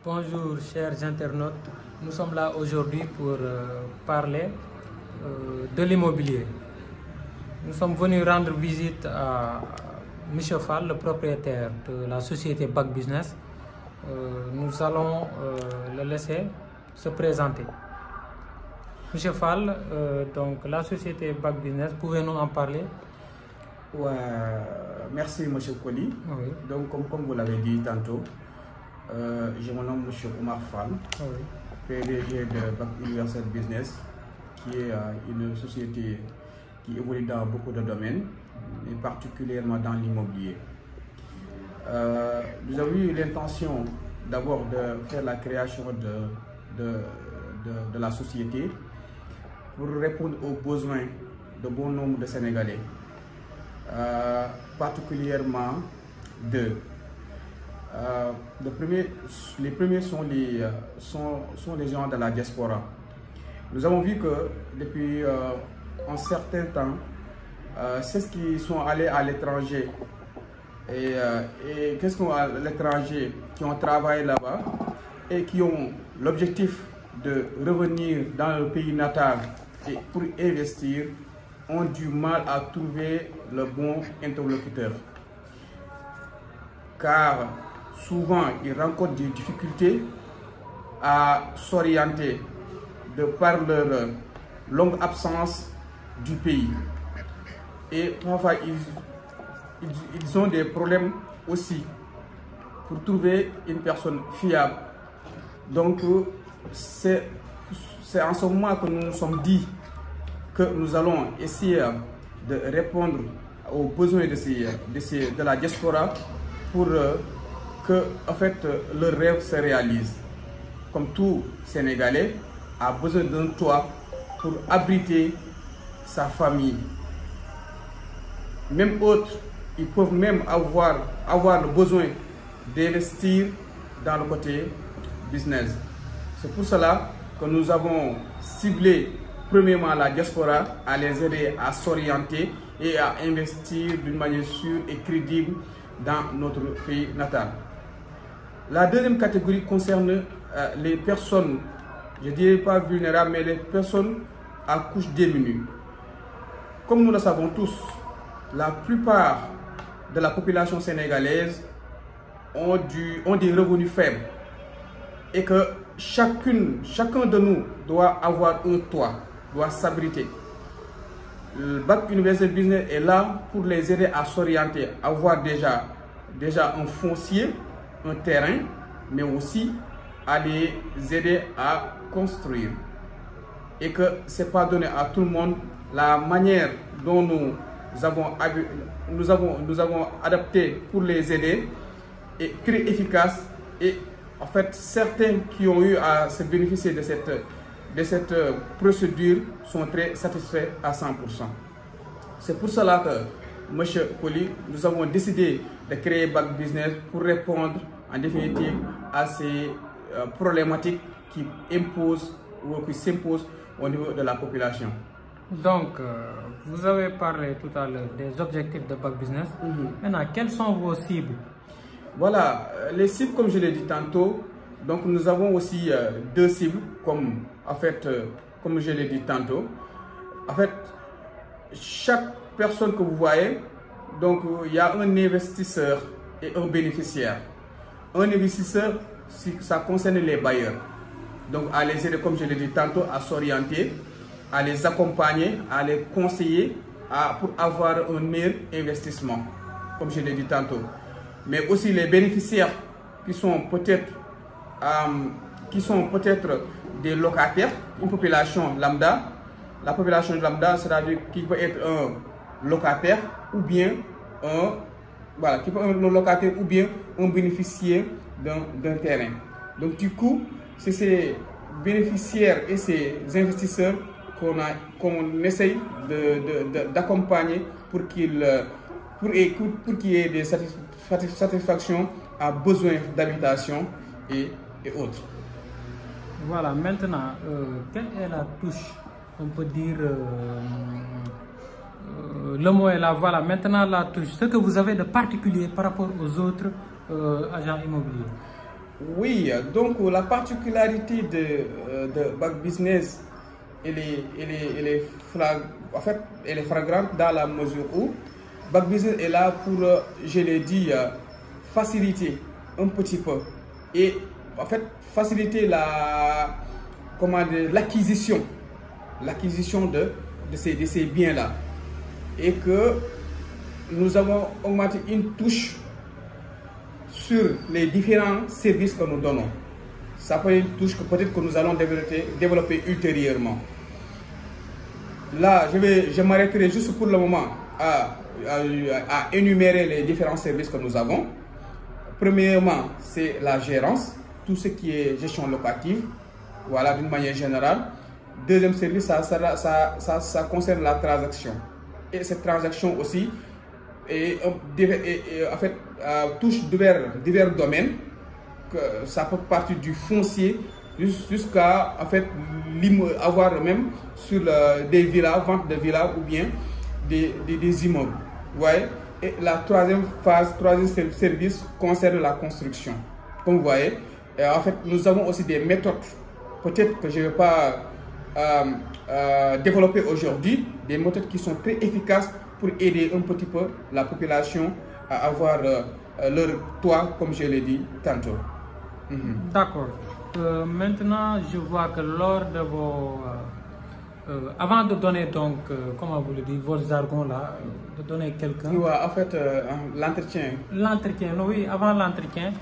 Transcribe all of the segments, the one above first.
Bonjour chers internautes, nous sommes là aujourd'hui pour parler de l'immobilier. Nous sommes venus rendre visite à M. Fall, le propriétaire de la société BAC Business. Nous allons le laisser se présenter. M. Fall, donc la société BAC Business, pouvez-nous en parler? Ouais, merci M. Koli. Oui. Donc comme vous l'avez dit tantôt, je me nomme M. Omar Fall, Oui. PDG de BAC Universal Business, qui est une société qui évolue dans beaucoup de domaines, et particulièrement dans l'immobilier. Nous avons eu l'intention d'abord de faire la création de la société pour répondre aux besoins de bon nombre de Sénégalais, particulièrement deux. Les premiers sont les gens de la diaspora. Nous avons vu que depuis un certain temps, ceux qui sont allés à l'étranger et qu'est-ce qu'on a à l'étranger, qui ont travaillé là-bas et qui ont l'objectif de revenir dans le pays natal et pour investir, ont du mal à trouver le bon interlocuteur. Car souvent, ils rencontrent des difficultés à s'orienter de par leur longue absence du pays. Et parfois, ils ont des problèmes aussi pour trouver une personne fiable. Donc, c'est en ce moment que nous nous sommes dit que nous allons essayer de répondre aux besoins de la diaspora pour que en fait, leur rêve se réalise. Comme tout Sénégalais a besoin d'un toit pour abriter sa famille. Même autres, ils peuvent même avoir le besoin d'investir dans le côté business. C'est pour cela que nous avons ciblé premièrement la diaspora, à les aider à s'orienter et à investir d'une manière sûre et crédible dans notre pays natal. La deuxième catégorie concerne les personnes, je ne dirais pas vulnérables, mais les personnes à couche démunie. Comme nous le savons tous, la plupart de la population sénégalaise ont des revenus faibles et que chacun de nous doit avoir un toit, doit s'abriter. Le BAC Universal Business est là pour les aider à s'orienter, à avoir déjà un foncier, un terrain, mais aussi à les aider à construire. Et que ce n'est pas donné à tout le monde. La manière dont nous avons adapté pour les aider est très efficace. Et en fait, certains qui ont eu à se bénéficier de cette procédure sont très satisfaits à 100%. C'est pour cela que, M. Koli, nous avons décidé de créer BAC Business pour répondre en définitive à ces problématiques qui imposent ou qui s'imposent au niveau de la population. Donc, vous avez parlé tout à l'heure des objectifs de BAC Business. Maintenant, quelles sont vos cibles? Voilà, les cibles, comme je l'ai dit tantôt, donc nous avons aussi deux cibles, comme je l'ai dit tantôt. En fait, chaque personne que vous voyez, donc il y a un investisseur et un bénéficiaire. Un investisseur, ça concerne les bailleurs. Donc à les aider, comme je l'ai dit tantôt, à s'orienter, à les accompagner, à les conseiller pour avoir un meilleur investissement, comme je l'ai dit tantôt. Mais aussi les bénéficiaires qui sont peut-être des locataires, une population lambda. La population lambda, c'est-à-dire qui peut être un locataire ou bien un bénéficiaire d'un terrain. Donc du coup, c'est ces bénéficiaires et ces investisseurs qu'on essaye d'accompagner pour qu'il y ait des satisfactions à besoin d'habitation et autres. Voilà, maintenant, quelle est la touche? On peut dire, le mot est là, voilà, maintenant la touche. Ce que vous avez de particulier par rapport aux autres agents immobiliers. Oui, donc la particularité de Bac Business, elle est en fait, elle est flagrante dans la mesure où Bac Business est là pour, je l'ai dit, faciliter un petit peu et en fait faciliter l'acquisition de ces biens-là, et que nous avons augmenté une touche sur les différents services que nous donnons. Ça peut être une touche que peut-être que nous allons développer ultérieurement. Là, je m'arrêterai juste pour le moment à énumérer les différents services que nous avons. Premièrement, c'est la gérance, tout ce qui est gestion locative, voilà, d'une manière générale. Deuxième service, ça concerne la transaction. Et cette transaction aussi en fait, touche divers domaines, que ça peut partir du foncier jusqu'à en fait, avoir même sur des villas, vente de villas ou bien des immeubles. Ouais. Et la troisième service concerne la construction. Comme vous voyez, en fait, nous avons aussi des méthodes, peut-être que je ne vais pas développer aujourd'hui, des méthodes qui sont très efficaces pour aider un petit peu la population à avoir leur toit, comme je l'ai dit tantôt. D'accord. Maintenant, je vois que lors de vos... avant de donner donc, comment vous le dites, vos jargons là, de donner quelqu'un... Oui, en fait, l'entretien. L'entretien, oui, avant l'entretien,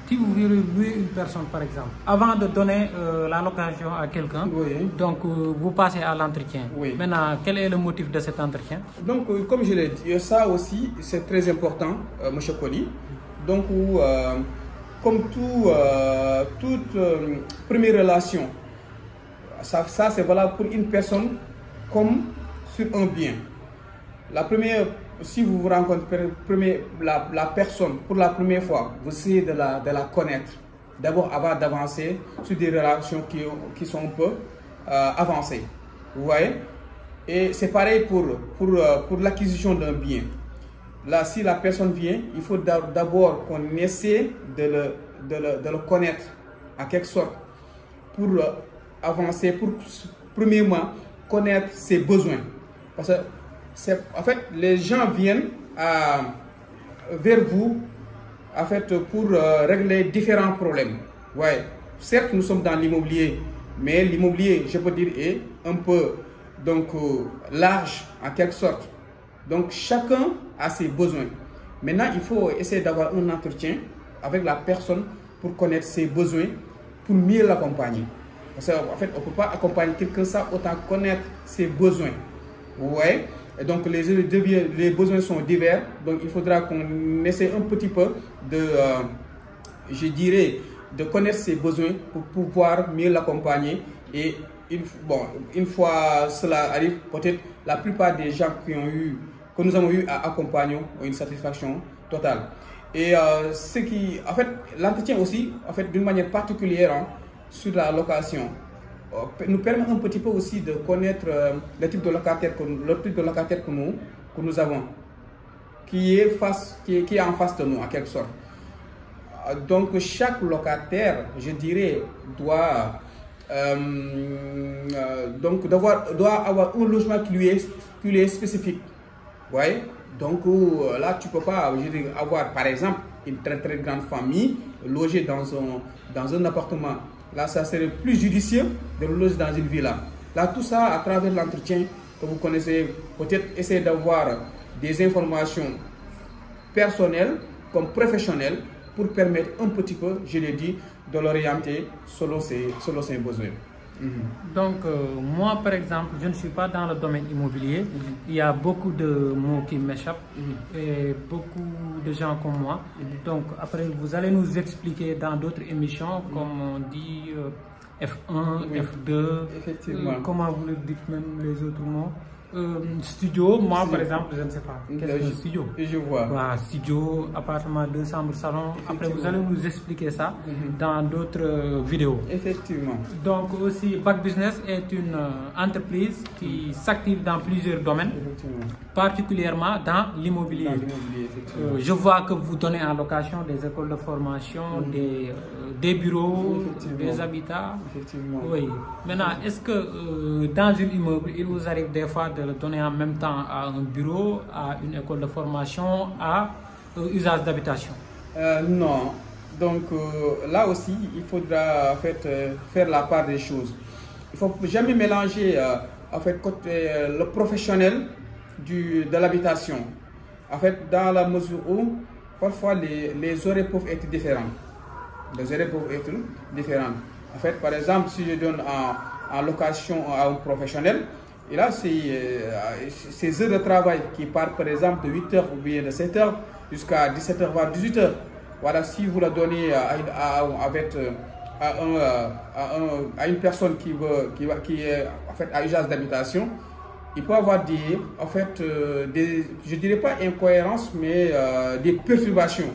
si vous voulez louer une personne par exemple, avant de donner la location à quelqu'un, oui. Donc vous passez à l'entretien. Oui. Maintenant, quel est le motif de cet entretien? Donc, comme je l'ai dit, ça aussi, c'est très important, M. Koli. Donc, comme toute première relation, ça c'est valable pour une personne comme sur un bien. La première, si vous vous rencontrez la personne pour la première fois, vous essayez de la connaître. D'abord avant d'avancer sur des relations qui sont un peu avancées. Vous voyez? Et c'est pareil pour l'acquisition d'un bien. Là, si la personne vient, il faut d'abord qu'on essaie de le connaître en quelque sorte pour avancer, pour premièrement connaître ses besoins. Parce que en fait, les gens viennent vers vous en fait, pour régler différents problèmes. Ouais. Certes, nous sommes dans l'immobilier, mais l'immobilier, je peux dire, est un peu donc, large en quelque sorte. Donc, chacun a ses besoins. Maintenant, il faut essayer d'avoir un entretien avec la personne pour connaître ses besoins, pour mieux l'accompagner. Parce qu'en fait, on ne peut pas accompagner quelqu'un sans autant connaître ses besoins. Vous voyez? Et donc, les besoins sont divers. Donc, il faudra qu'on essaie un petit peu je dirais, de connaître ses besoins pour pouvoir mieux l'accompagner. Et une fois cela arrive, peut-être la plupart des gens que nous avons eu à accompagner ont une satisfaction totale. Et en fait, l'entretien aussi, en fait, d'une manière particulière, hein, sur la location, nous permet un petit peu aussi de connaître le type de locataire que nous avons, qui est en face de nous en quelque sorte. Donc chaque locataire, je dirais, doit avoir un logement qui lui est spécifique. Ouais. Donc là, tu ne peux pas avoir par exemple une très très grande famille logée dans un appartement. Là, ça serait plus judicieux de le loger dans une villa. Là, tout ça, à travers l'entretien que vous connaissez, peut-être essayer d'avoir des informations personnelles comme professionnelles pour permettre un petit peu, je l'ai dit, de l'orienter selon ses besoins. Donc, moi, par exemple, je ne suis pas dans le domaine immobilier. Il y a beaucoup de mots qui m'échappent et beaucoup de gens comme moi. Donc, après, vous allez nous expliquer dans d'autres émissions, comme on dit F1, F2, effectivement. Comment vous le dites même les autres mots. Studio, moi par exemple, je ne sais pas. Qu'est-ce qu'un studio? Je vois. Voilà, studio, appartement, 2 chambres, salon. Après, vous allez nous expliquer ça dans d'autres vidéos. Effectivement. Donc aussi, Back Business est une entreprise qui s'active dans plusieurs domaines, particulièrement dans l'immobilier. Je vois que vous donnez en location des écoles de formation, des bureaux, des habitats. Effectivement. Oui. Maintenant, est-ce que dans un immeuble, il vous arrive des fois de le donner en même temps à un bureau, à une école de formation, à usage d'habitation? Non. Donc là aussi, il faudra en fait faire la part des choses. Il ne faut jamais mélanger en fait le professionnel de l'habitation. En fait, dans la mesure où parfois les horaires peuvent être différents. Les horaires peuvent être différents. En fait, par exemple, si je donne en location à un professionnel, et là, ces heures de travail qui partent par exemple de 8h ou bien de 7h jusqu'à 17h voire 18h. Voilà, si vous la donnez à une personne qui est en fait à usage d'habitation, il peut avoir je dirais pas incohérences, mais des perturbations.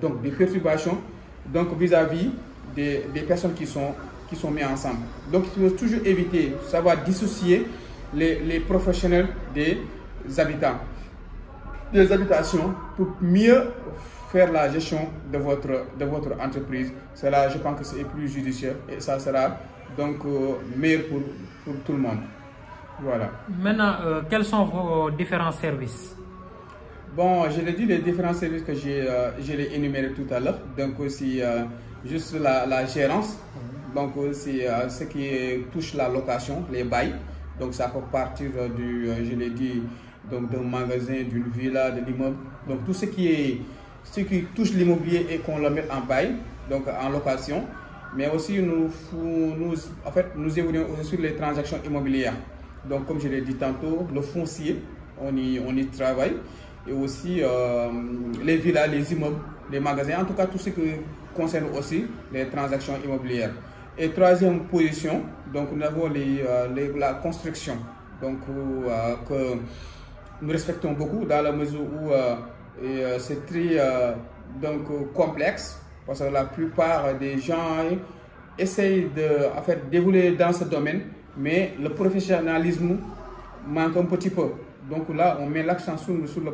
Donc des perturbations vis-à-vis des personnes qui sont mises ensemble. Donc il faut toujours éviter, savoir dissocier les professionnels des habitations pour mieux faire la gestion de votre entreprise. Cela, je pense que c'est plus judicieux et ça sera donc meilleur pour tout le monde. Voilà. Maintenant, quels sont vos différents services? Bon, je l'ai dit, les différents services que je l'ai énumérés tout à l'heure. Donc aussi, juste la gérance. Donc aussi, ce qui touche la location, les bails. Donc ça peut partir je l'ai dit, donc d'un magasin, d'une villa, de l'immeuble. Donc tout ce qui touche l'immobilier et qu'on le met en bail, donc en location. Mais aussi nous évoluons aussi sur les transactions immobilières. Donc comme je l'ai dit tantôt, le foncier, on y travaille. Et aussi les villas, les immeubles, les magasins, en tout cas tout ce qui concerne aussi les transactions immobilières. Et troisième position, donc nous avons la construction, donc que nous respectons beaucoup dans la mesure où c'est très complexe, parce que la plupart des gens essayent d'évoluer dans ce domaine, mais le professionnalisme manque un petit peu. Donc là, on met l'accent sur le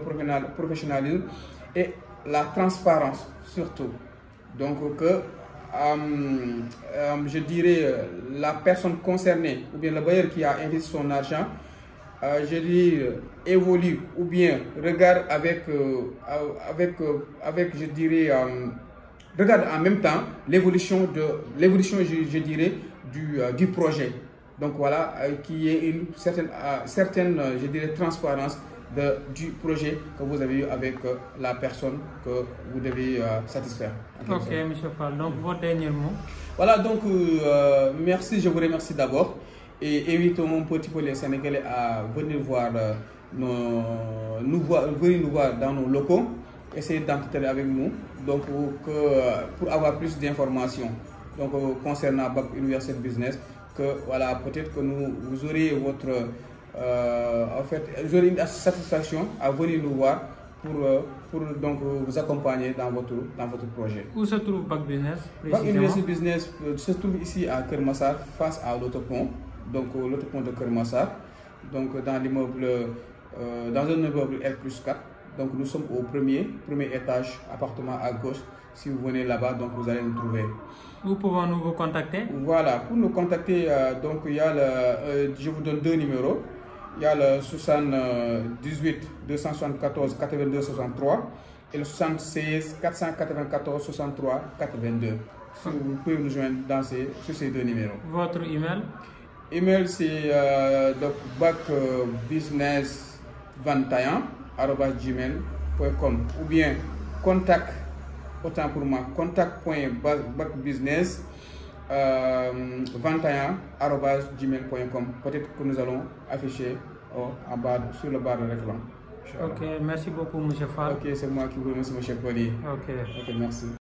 professionnalisme et la transparence surtout. Donc je dirais la personne concernée ou bien le bailleur qui a investi son argent, je dirais, évolue ou bien regarde je dirais, regarde en même temps l'évolution je dirais du projet. Donc voilà, qui est une certaine je dirais, transparence du projet que vous avez eu avec la personne que vous devez satisfaire. Ok, M. Fall, donc votre dernier mot. Voilà, donc merci, je vous remercie d'abord et invitons un petit peu les Sénégalais à venir nous voir dans nos locaux, essayer d'entretenir avec nous, donc pour avoir plus d'informations concernant Back University Business, que voilà, peut-être que vous aurez vous aurez une satisfaction à venir nous voir pour donc vous accompagner dans votre projet. Où se trouve Back Business? Back University Business se trouve ici à Keur Massar, face à l'autopont, donc l'autopont de Keur Massar, donc dans l'immeuble, dans un immeuble R+4. Donc nous sommes au premier étage, appartement à gauche. Si vous venez là-bas, donc vous allez nous trouver. Où pouvons-nous vous contacter? Voilà, pour nous contacter, donc il y a je vous donne 2 numéros. Il y a le 78 274 82 63 et le 76 494 63 82. Si vous pouvez nous joindre sur ces 2 numéros. Votre email? Email c'est backbusiness21@gmail.com ou bien contact, autant pour moi, contact.backbusiness21@gmail.com. Peut-être que nous allons afficher sur le bar de réclame. Ok, merci beaucoup, M. Fall. Ok, c'est moi qui vous remercie, M. Poli. Ok, merci.